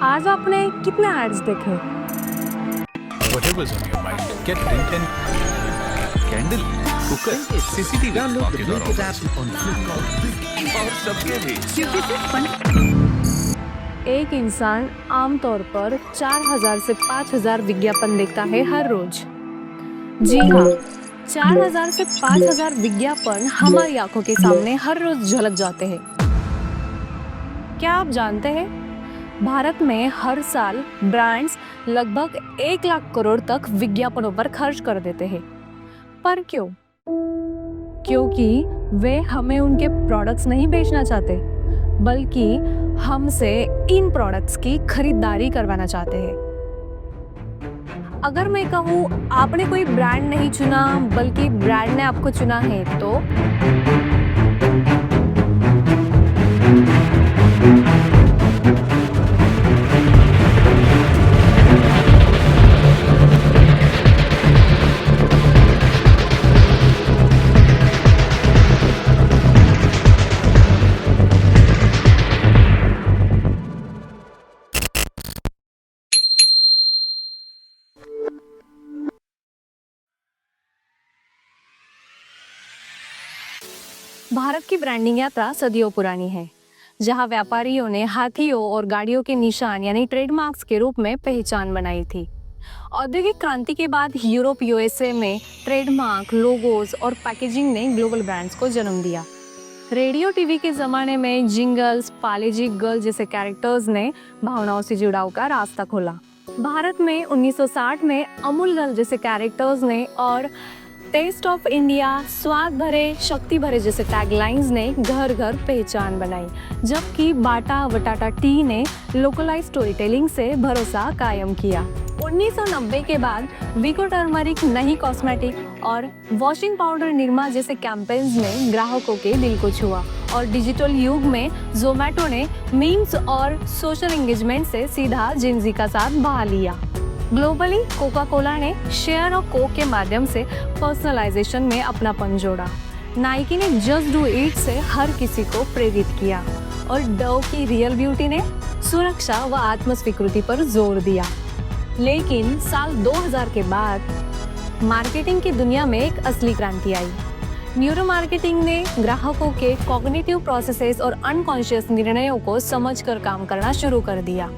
आज आपने कितने एड्स देखे? Whatever's on your mind, get Blink and Candle, Cooker, CCTV, Download the बाकी तो Blinkit और app on Flipkart. और सबके भी। एक इंसान आमतौर पर 4000 से 5000 विज्ञापन देखता है हर रोज। जी हाँ, 4000 से 5000 विज्ञापन हमारी आंखों के सामने हर रोज झलक जाते हैं। क्या आप जानते हैं, भारत में हर साल ब्रांड्स लगभग 1 लाख करोड़ तक विज्ञापनों पर खर्च कर देते हैं। पर क्यों? क्योंकि वे हमें उनके प्रोडक्ट्स नहीं बेचना चाहते, बल्कि हमसे इन प्रोडक्ट्स की खरीदारी करवाना चाहते हैं। अगर मैं कहूँ आपने कोई ब्रांड नहीं चुना, बल्कि ब्रांड ने आपको चुना है, तो भारत की ब्रांडिंग यात्रा सदियों पुरानी है, जहां व्यापारियों ने हाथियों और गाड़ियों के निशान यानी ट्रेडमार्क्स के रूप में पहचान बनाई थी। औद्योगिक क्रांति के बाद यूरोप यूएसए में ट्रेडमार्क, लोगोस और पैकेजिंग ने ग्लोबल ब्रांड्स को जन्म दिया। रेडियो टीवी के जमाने में जिंगल्स, पालेजी गर्ल जैसे कैरेक्टर्स ने भावनाओं से जुड़ाव का रास्ता खोला। भारत में 1960 में अमूल गर्ल जैसे कैरेक्टर्स ने और टेस्ट ऑफ इंडिया, स्वाद भरे, शक्ति भरे जैसे टैगलाइंस ने घर घर पहचान बनाई, जबकि बाटा वटाटा टी ने लोकलाइज स्टोरी टेलिंग से भरोसा कायम किया। 1990 के बाद विको टर्मरिक, नही कॉस्मेटिक और वॉशिंग पाउडर निरमा जैसे कैंपेन्स ने ग्राहकों के दिल को छुआ और डिजिटल युग में जोमैटो ने मीम्स और सोशल एंगेजमेंट से सीधा जेनजी का साथ बहा लिया। ग्लोबली कोका कोला ने शेयर और कोक के माध्यम से पर्सनलाइजेशन में अपनापन जोड़ा। नाइकी ने जस्ट डू इट से हर किसी को प्रेरित किया और डव की रियल ब्यूटी ने सुरक्षा व आत्मस्वीकृति पर जोर दिया। लेकिन साल 2000 के बाद मार्केटिंग की दुनिया में एक असली क्रांति आई। न्यूरो मार्केटिंग ने ग्राहकों के कॉग्निटिव प्रोसेसेस और अनकॉन्शियस निर्णयों को समझकर काम करना शुरू कर दिया।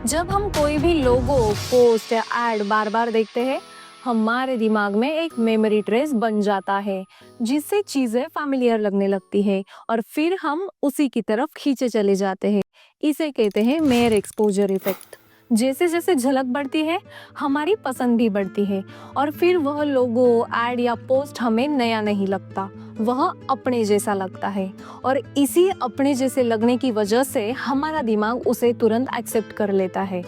जब हम कोई भी लोगो, पोस्ट या एड बार बार देखते हैं, हमारे दिमाग में एक मेमोरी ट्रेस बन जाता है, जिससे चीजें फैमिलियर लगने लगती है और फिर हम उसी की तरफ खींचे चले जाते हैं। इसे कहते हैं मेयर एक्सपोजर इफेक्ट। जैसे जैसे झलक बढ़ती है, हमारी पसंद भी बढ़ती है और फिर वह लोगो, एड या पोस्ट हमें नया नहीं लगता, वह अपने जैसा लगता है और इसी अपने जैसे लगने की वजह से हमारा दिमाग उसे तुरंत एक्सेप्ट कर लेता है।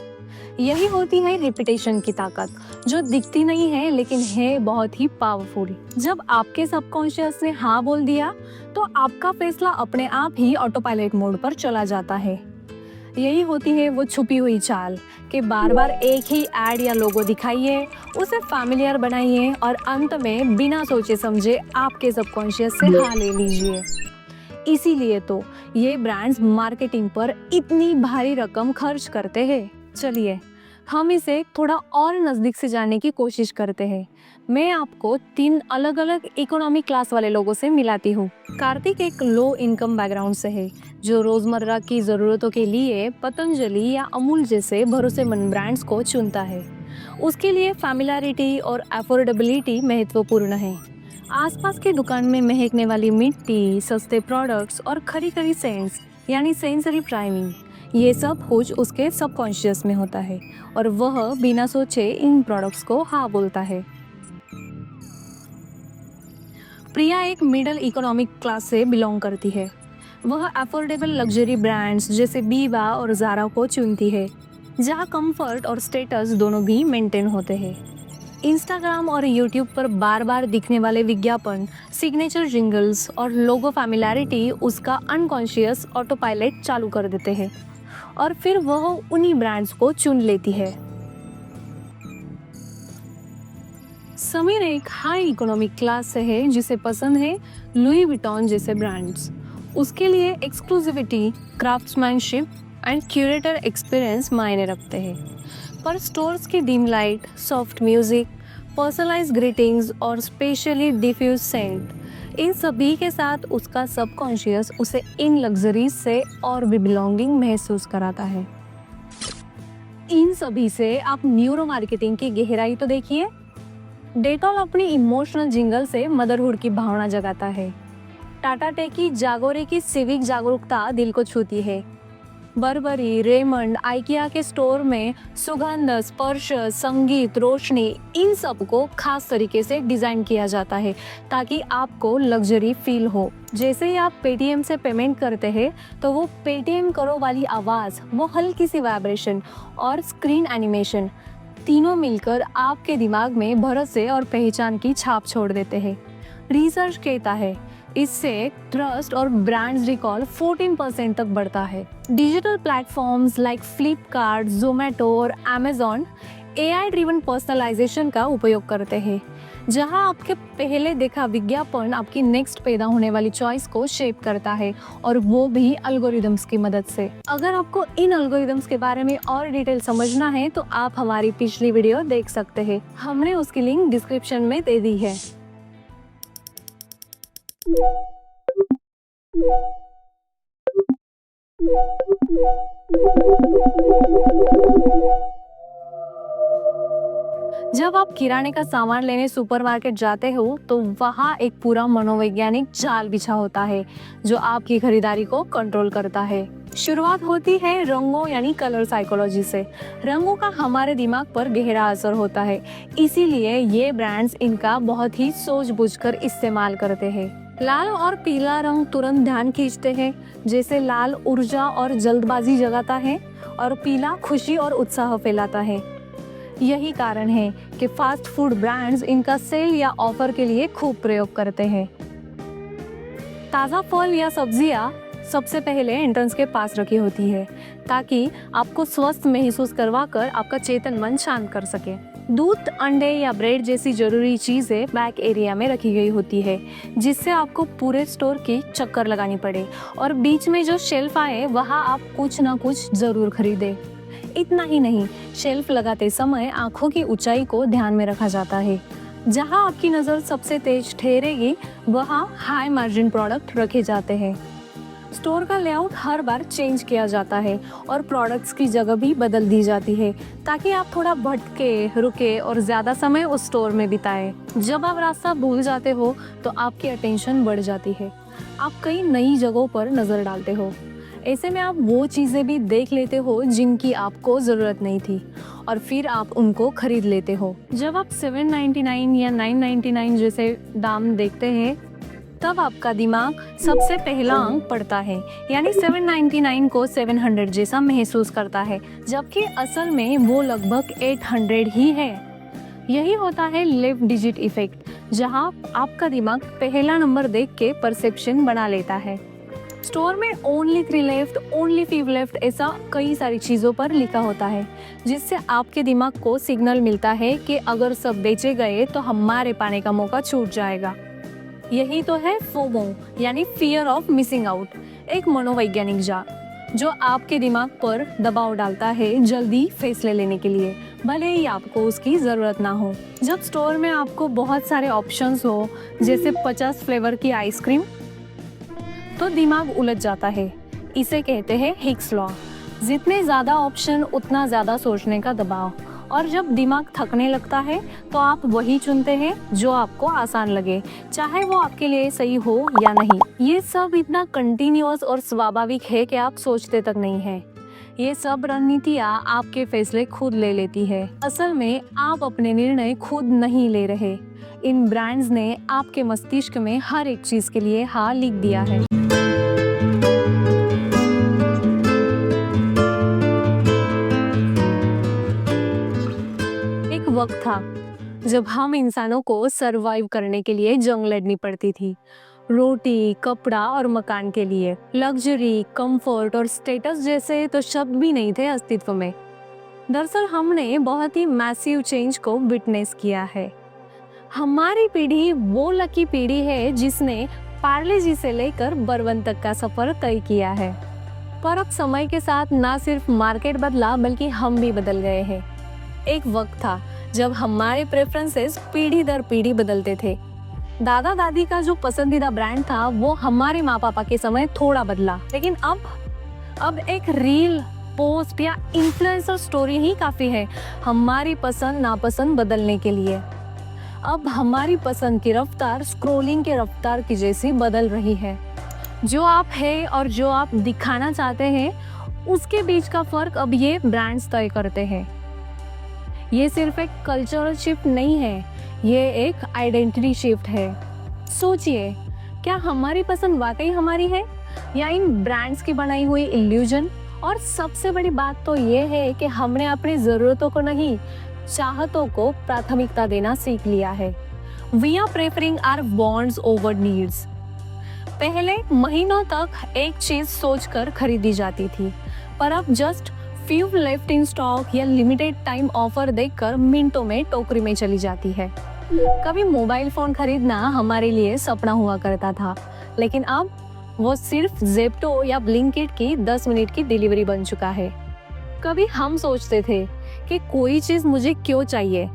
यही होती है रिपीटेशन की ताकत, जो दिखती नहीं है लेकिन है बहुत ही पावरफुल। जब आपके सबकॉन्शियस ने हाँ बोल दिया, तो आपका फैसला अपने आप ही ऑटो पायलट मोड पर चला जाता है। यही होती है वो छुपी हुई चाल कि बार बार एक ही एड या लोगो दिखाइए, उसे फैमिलियर बनाइए और अंत में बिना सोचे समझे आपके सबकॉन्शियस से हाँ ले लीजिए। इसीलिए तो ये ब्रांड्स मार्केटिंग पर इतनी भारी रकम खर्च करते हैं। चलिए हम इसे थोड़ा और नज़दीक से जानने की कोशिश करते हैं। मैं आपको 3 अलग अलग इकोनॉमिक क्लास वाले लोगों से मिलाती हूँ। कार्तिक एक लो इनकम बैकग्राउंड से है, जो रोजमर्रा की ज़रूरतों के लिए पतंजलि या अमूल जैसे भरोसेमंद ब्रांड्स को चुनता है। उसके लिए फैमिलियरिटी और अफोर्डेबिलिटी महत्वपूर्ण है। आसपास की दुकान में महकने वाली मिट्टी, सस्ते प्रोडक्ट्स और खरी खरी सेंट्स यानी सेंसरी प्राइमिंग, ये सब कुछ उसके सबकॉन्शियस में होता है और वह बिना सोचे इन प्रोडक्ट्स को हाँ बोलता है। प्रिया एक मिडिल इकोनॉमिक क्लास से बिलोंग करती है। वह अफोर्डेबल लग्जरी ब्रांड्स जैसे बीबा और ज़ारा को चुनती है, जहाँ कंफर्ट और स्टेटस दोनों भी मेंटेन होते हैं। इंस्टाग्राम और यूट्यूब पर बार बार दिखने वाले विज्ञापन, सिग्नेचर जिंगल्स और लोगो फैमिलियरिटी उसका अनकॉन्शियस ऑटो पायलट चालू कर देते हैं और फिर वह उन्हीं ब्रांड्स को चुन लेती है। समीर एक हाई इकोनॉमिक क्लास से है जिसे पसंद है लुई विटॉन जैसे ब्रांड्स। उसके लिए exclusivity, craftsmanship and curator experience मायने रखते हैं। पर स्टोर्स की dim light, soft music, personalise greetings और स्पेशली डिफ्यूज सेंट, इन सभी के साथ उसका सबकॉन्शियस उसे इन लग्जरीज से और भी बिलोंगिंग महसूस कराता है। इन सभी से आप न्यूरो मार्केटिंग की गहराई तो देखिए। डेटॉल अपनी इमोशनल जिंगल से मदरहुड की भावना जगाता है। टाटा टे की जागोरे की सिविक जागरूकता दिल को छूती है। बर्बरी, रेमंड, आइकिया के स्टोर में सुगंध, स्पर्श, संगीत, रोशनी, इन सब को खास तरीके से डिजाइन किया जाता है ताकि आपको लग्जरी फील हो। जैसे ही आप पेटीएम से पेमेंट करते हैं तो वो पेटीएम करो वाली आवाज, वो हल्की सी वाइब्रेशन और स्क्रीन एनिमेशन, तीनों मिलकर आपके दिमाग में भरोसे और पहचान की छाप छोड़ देते हैं। रिसर्च कहता है इससे ट्रस्ट और ब्रांड्स रिकॉल 14% तक बढ़ता है। Digital platforms like Flipkart, Zomato और अमेजॉन AI ड्रिवन पर्सनलाइजेशन का उपयोग करते हैं, जहां आपके पहले देखा विज्ञापन आपकी नेक्स्ट पैदा होने वाली चॉइस को शेप करता है, और वो भी एल्गोरिदम्स की मदद से। अगर आपको इन एल्गोरिदम्स के बारे में और डिटेल समझना है तो आप हमारी पिछली वीडियो देख सकते हैं, हमने उसकी लिंक डिस्क्रिप्शन में दे दी है। जब आप किराने का सामान लेने सुपरमार्केट जाते हो तो वहाँ एक पूरा मनोवैज्ञानिक जाल बिछा होता है जो आपकी खरीदारी को कंट्रोल करता है। शुरुआत होती है रंगों यानी कलर साइकोलॉजी से। रंगों का हमारे दिमाग पर गहरा असर होता है, इसीलिए ये ब्रांड्स इनका बहुत ही सूझबूझकर इस्तेमाल करते हैं। लाल और पीला रंग तुरंत ध्यान खींचते हैं, जैसे लाल ऊर्जा और जल्दबाजी जगाता है और पीला खुशी और उत्साह फैलाता है। यही कारण है कि फास्ट फूड ब्रांड्स इनका सेल या ऑफर के लिए खूब प्रयोग करते हैं। ताज़ा फल या सब्जियां सबसे पहले एंट्रेंस के पास रखी होती है ताकि आपको स्वस्थ महसूस करवाकर आपका चेतन मन शांत कर सके। दूध, अंडे या ब्रेड जैसी जरूरी चीजें बैक एरिया में रखी गई होती है, जिससे आपको पूरे स्टोर की चक्कर लगानी पड़े, और बीच में जो शेल्फ आए वहाँ आप कुछ ना कुछ जरूर खरीदें। इतना ही नहीं, शेल्फ लगाते समय आंखों की ऊंचाई को ध्यान में रखा जाता है। जहां आपकी नज़र सबसे तेज ठहरेगी वहां हाई मार्जिन प्रोडक्ट रखे जाते हैं। स्टोर का लेआउट हर बार चेंज किया जाता है और प्रोडक्ट्स की जगह भी बदल दी जाती है ताकि आप थोड़ा भटके, रुके और ज़्यादा समय उस स्टोर में बिताएं। जब आप रास्ता भूल जाते हो तो आपकी अटेंशन बढ़ जाती है, आप कई नई जगहों पर नज़र डालते हो। ऐसे में आप वो चीज़ें भी देख लेते हो जिनकी आपको ज़रूरत नहीं थी और फिर आप उनको खरीद लेते हो। जब आप 799 या 999 जैसे दाम देखते हैं तब आपका दिमाग सबसे पहला अंक पढ़ता है, यानी 799 को 700 जैसा महसूस करता है, जबकि असल में वो लगभग 800 ही है। यही होता है लेफ्ट डिजिट इफेक्ट, जहां आपका दिमाग पहला नंबर देख के परसेप्शन बना लेता है। स्टोर में ओनली 3 लेफ्ट, ओनली 5 लेफ्ट, ऐसा कई सारी चीज़ों पर लिखा होता है, जिससे आपके दिमाग को सिग्नल मिलता है कि अगर सब बेचे गए तो हमारे पाने का मौका छूट जाएगा। यही तो है फोमो यानी फियर ऑफ मिसिंग आउट, एक मनोवैज्ञानिक जाल जो आपके दिमाग पर दबाव डालता है जल्दी फैसले लेने के लिए, भले ही आपको उसकी ज़रूरत ना हो। जब स्टोर में आपको बहुत सारे ऑप्शंस हो, जैसे 50 फ्लेवर की आइसक्रीम, तो दिमाग उलझ जाता है। इसे कहते हैं हिक्स लॉ, जितने ज़्यादा ऑप्शन उतना ज़्यादा सोचने का दबाव, और जब दिमाग थकने लगता है तो आप वही चुनते हैं जो आपको आसान लगे, चाहे वो आपके लिए सही हो या नहीं। ये सब इतना कंटिन्यूअस और स्वाभाविक है कि आप सोचते तक नहीं है। ये सब रणनीतियाँ आपके फैसले खुद ले लेती है। असल में आप अपने निर्णय खुद नहीं ले रहे, इन ब्रांड्स ने आपके मस्तिष्क में हर एक चीज़ के लिए हाँ लिख दिया है। वक्त था जब हम इंसानों को सरवाइव करने के लिए जंग लड़नी पड़ती थी, रोटी, कपड़ा और मकान के लिए। लग्जरी, कंफर्ट और स्टेटस जैसे तो शब्द भी नहीं थे अस्तित्व में। दरअसल हमने बहुत ही मैसिव चेंज को विटनेस किया है। हमारी पीढ़ी वो लकी पीढ़ी है जिसने पार्ले जी से लेकर बरवन तक का सफर तय किया है। पर अब समय के साथ ना सिर्फ मार्केट बदला बल्कि हम भी बदल गए हैं। एक वक्त था जब हमारे प्रेफरेंसेस पीढ़ी दर पीढ़ी बदलते थे। दादा दादी का जो पसंदीदा ब्रांड था वो हमारे माँ पापा के समय थोड़ा बदला, लेकिन अब एक रील, पोस्ट या इन्फ्लुएंसर स्टोरी ही काफी है हमारी पसंद नापसंद बदलने के लिए। अब हमारी पसंद की रफ्तार स्क्रोलिंग के रफ्तार की जैसी बदल रही है। जो आप है और जो आप दिखाना चाहते हैं उसके बीच का फर्क अब ये ब्रांड्स तय करते हैं। ये सिर्फ एक कल्चरल शिफ्ट नहीं है, ये एक आइडेंटिटी शिफ्ट है। सोचिए, क्या हमारी पसंद वाकई हमारी है या इन ब्रांड्स की बनाई हुई इल्यूजन? और सबसे बड़ी बात तो ये है कि हमने अपनी ज़रूरतों को नहीं, चाहतों को प्राथमिकता देना सीख लिया है। We are preferring our wants over needs. पहले महीनों तक एक चीज सोचकर खरीदी जाती थी, पर अब just few left in stock या लिमिटेड टाइम ऑफर देखकर मिनटों में टोकरी में चली जाती है। कभी मोबाइल फोन खरीदना हमारे लिए सपना हुआ करता था, लेकिन अब वो सिर्फ ज़ेप्टो या ब्लिंकिट की 10 मिनट की डिलीवरी बन चुका है। कभी हम सोचते थे कि कोई चीज़ मुझे क्यों चाहिए,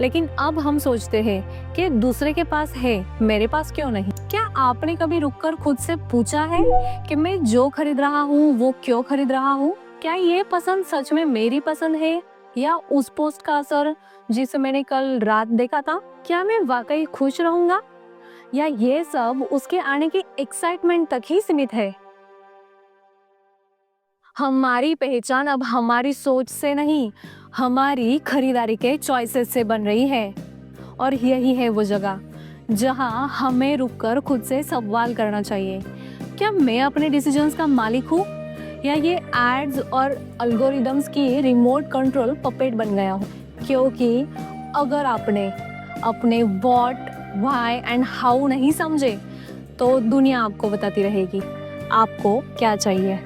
लेकिन अब हम सोचते हैं कि दूसरे के पास है, मेरे पास क्यों नहीं? क्या आपने कभी रुककर खुद से पूछा है कि मैं जो खरीद रहा हूँ वो क्यों खरीद रहा हूँ? क्या ये पसंद सच में मेरी पसंद है या उस पोस्ट का असर जिसे मैंने कल रात देखा था? क्या मैं वाकई खुश रहूंगा या ये सब उसके आने की एक्साइटमेंट तक ही सीमित है? हमारी पहचान अब हमारी सोच से नहीं, हमारी खरीदारी के चॉइसेस से बन रही है। और यही है वो जगह जहां हमें रुककर खुद से सवाल करना चाहिए, क्या मैं अपने डिसीजंस का मालिक हूँ या ये एड्स और एल्गोरिदम्स की रिमोट कंट्रोल पपेट बन गया हूँ? क्योंकि अगर आपने अपने व्हाट, व्हाई एंड हाउ नहीं समझे तो दुनिया आपको बताती रहेगी आपको क्या चाहिए।